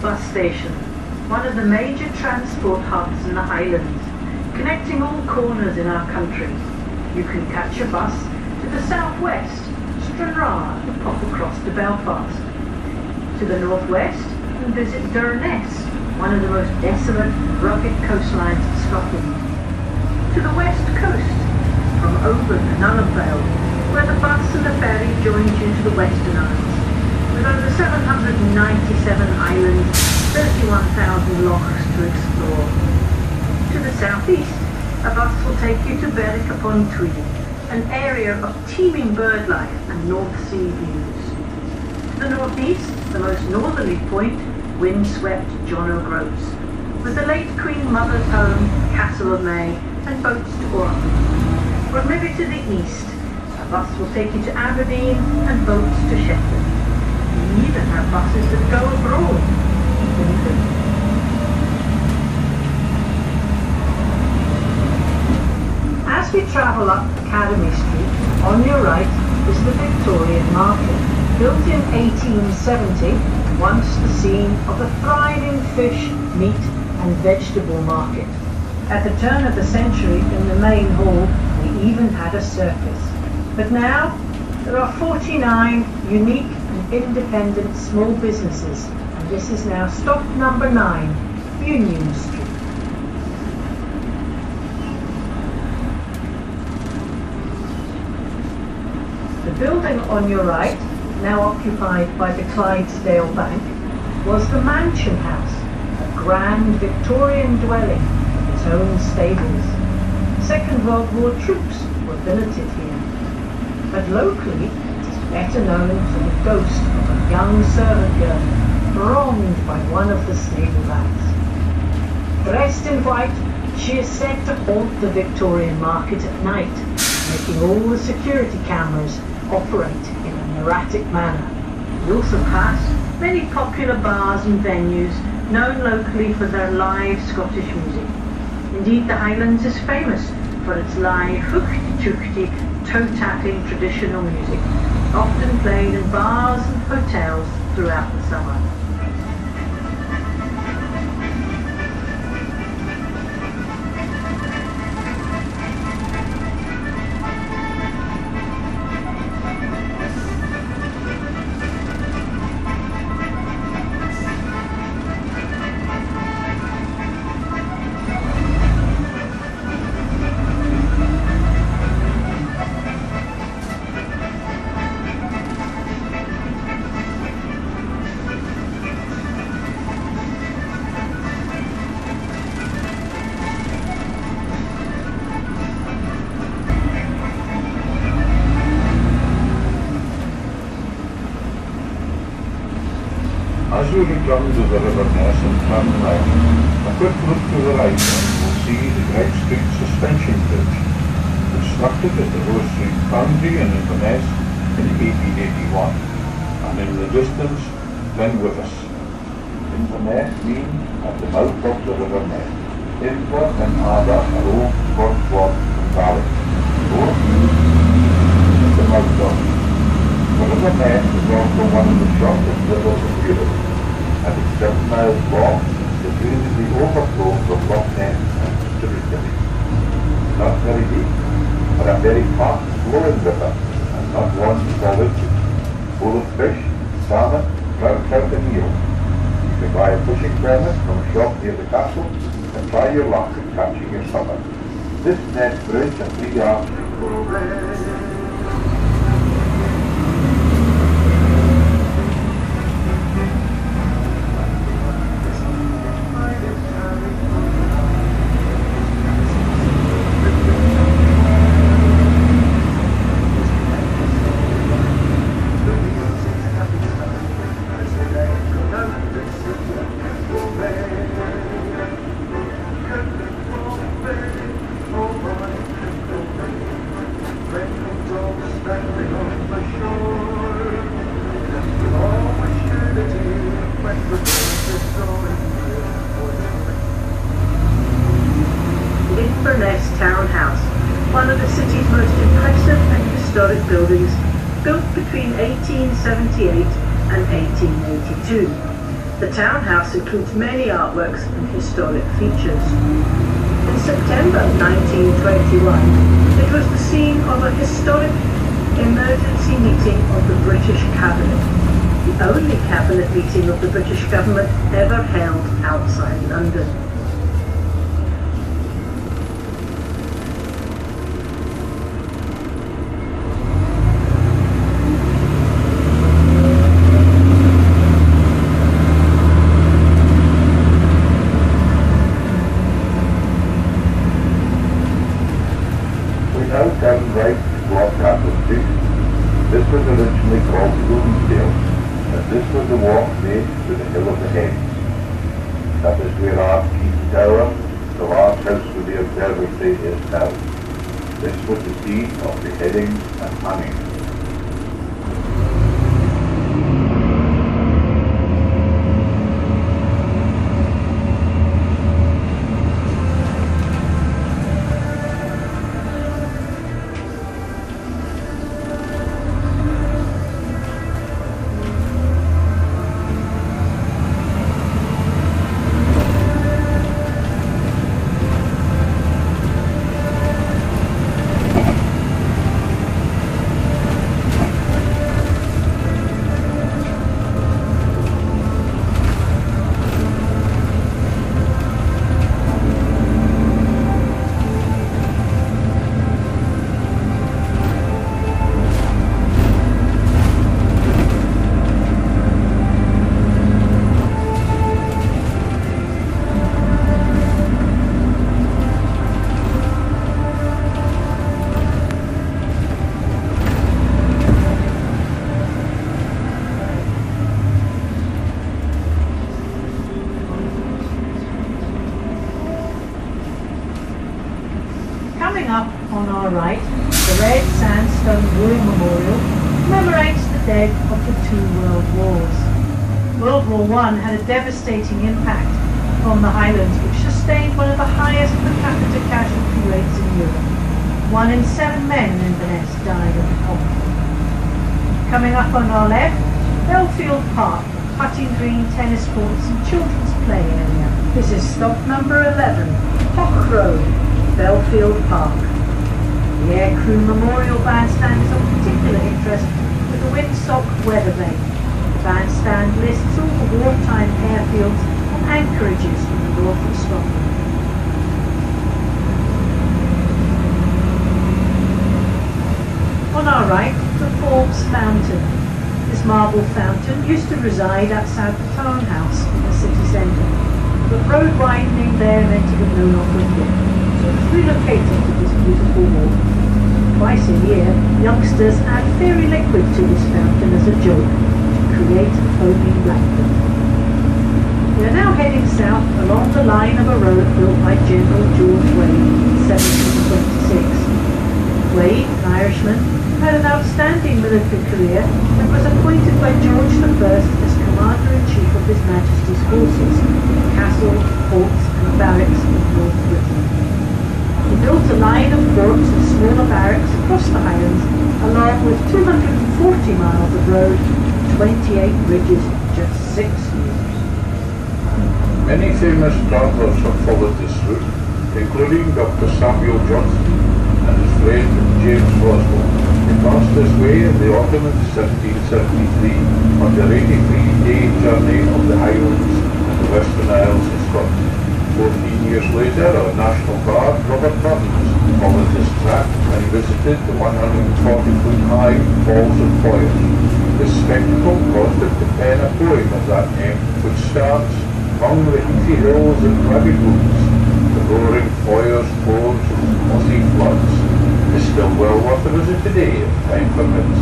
bus station, one of the major transport hubs in the Highlands, connecting all corners in our country. You can catch a bus to the southwest, Stranraer, and pop across to Belfast. To the northwest, and visit Inverness, one of the most desolate, rugged coastlines of Scotland. To the west coast, from Oban and Ullampale, where the bus and the ferry joins you to the Western Isles, with over 797 islands, 31,000 lochs to explore. To the southeast, a bus will take you to Berwick upon Tweed, an area of teeming bird life and North Sea views. To the northeast, the most northerly point, windswept John O'Groats, with the late Queen Mother's home, Castle of May, and boats to Orme. Or maybe to the east, a bus will take you to Aberdeen and boats to Shetland. We even have buses that go abroad, even. As we travel up Academy Street, on your right is the Victorian Market. Built in 1870, once the scene of a thriving fish, meat and vegetable market. At the turn of the century, in the main hall, we even had a circus. But now, there are 49 unique and independent small businesses, and this is now stop number 9, Union Street. The building on your right, now occupied by the Clydesdale Bank, was the Mansion House, a grand Victorian dwelling with its own stables. Second World War troops were billeted here. But locally, it is better known for the ghost of a young servant girl wronged by one of the stable lads. Dressed in white, she is said to haunt the Victorian market at night, making all the security cameras operate in an erratic manner. We also pass many popular bars and venues known locally for their live Scottish music. Indeed, the Highlands is famous for its live hookty-chookty, toe-tapping traditional music, often played in bars and hotels throughout the summer. As we return to the Inverness and Transdev, a quick look to the right will see the Wright Street Suspension Bridge, constructed at the Rose Street Foundry in Inverness in 1881, and in the distance, Glenwithus. Inverness means at the mouth of the River Ness. Inver and Ada are old Scotch words from Gaelic, both at the mouth of. The River Ness is also one of the shortest rivers in Europe, and it's 7 miles long, between the overflow from Loch Ness and Tributary. Not very deep, but a very fast-flowing river, and not one solid, full of fish, salmon, trout and eel. You can buy a fishing permit from a shop near the castle and try your luck at catching your salmon. This Ness Bridge and 3 arms. Inverness Townhouse, one of the city's most impressive and historic buildings, built between 1878 and 1882. The townhouse includes many artworks and historic features. In September 1921, it was the scene of a historic emergency meeting of the British Cabinet, the only cabinet meeting of the British government ever held outside London. Wright block tapestry. This was originally called Bloomsdale, and this was the walk made to the Hill of the Hens. That is where our Keith Tower, the last house with the observatory, is now. This was the scene of beheading and hanging. Up on our right, the red sandstone war memorial commemorates the dead of the two world wars. World War I had a devastating impact on the Highlands, which sustained one of the highest per capita casualty rates in Europe. 1 in 7 men in Inverness died of the conflict. Coming up on our left, Belfield Park, putting green, tennis courts and children's play area. This is stop number 11, Hock Road, Belfield Park. The Aircrew Memorial Bandstand is of particular interest with the windsock weather vane. The bandstand lists all the wartime airfields and anchorages in the north of Scotland. On our right, the Forbes Fountain. This marble fountain used to reside outside the Townhouse in the city centre, but road widening there meant it would no longer fit. So it was relocated to this beautiful walk. Twice a year, youngsters add fairy liquid to this fountain as a joke to create a foaming blackbird. We are now heading south along the line of a road built by General George Wade in 1726. Wade, an Irishman, had an outstanding military career and was appointed by George I as Commander-in-Chief of His Majesty's forces, castles, forts and barracks in North Britain. He built a line of forts and smaller barracks across the Highlands, along with 240 miles of road, 28 bridges in just 6 years. Many famous travellers have followed this route, including Dr. Samuel Johnson and his friend James Roswell. They passed this way in the autumn of 1773 on their 83-day journey of the Highlands and the Western Isles of Scotland. 14 years later, our National Guard, Robert Burns, followed this track and visited the 140-foot-high Falls of Foyers. This spectacle caused him to pen a poem of that name, which starts, "Among the heathy hills and rugged woods, the roaring Foyers pours with mossy floods." Is still well worth a visit today if time permits.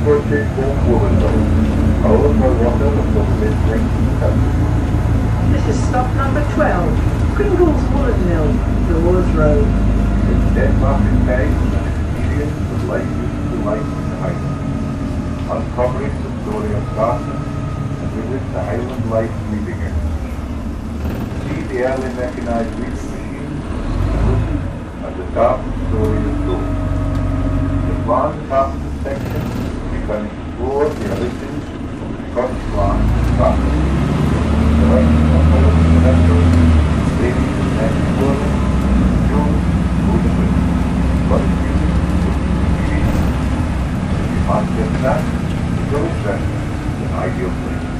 project home Volvo, powered by water of the mid-length country. This is stop number 12, Pringle's Woolen Mill, Doors Road. It's Denmark in time and experience of life used to life in the Highlands. Uncovering the story of Scotland and visit the Highland life living in. See the early mechanized weaving machines and listen at the dark story of those. The plant carpenter section, you can explore the origins of the Scottish land carpenter. The right of Highland Connectors, ladies and men clothing, jewels, motorcycles, Scottish music, TV. If you can't get that, the village restaurant is an ideal place.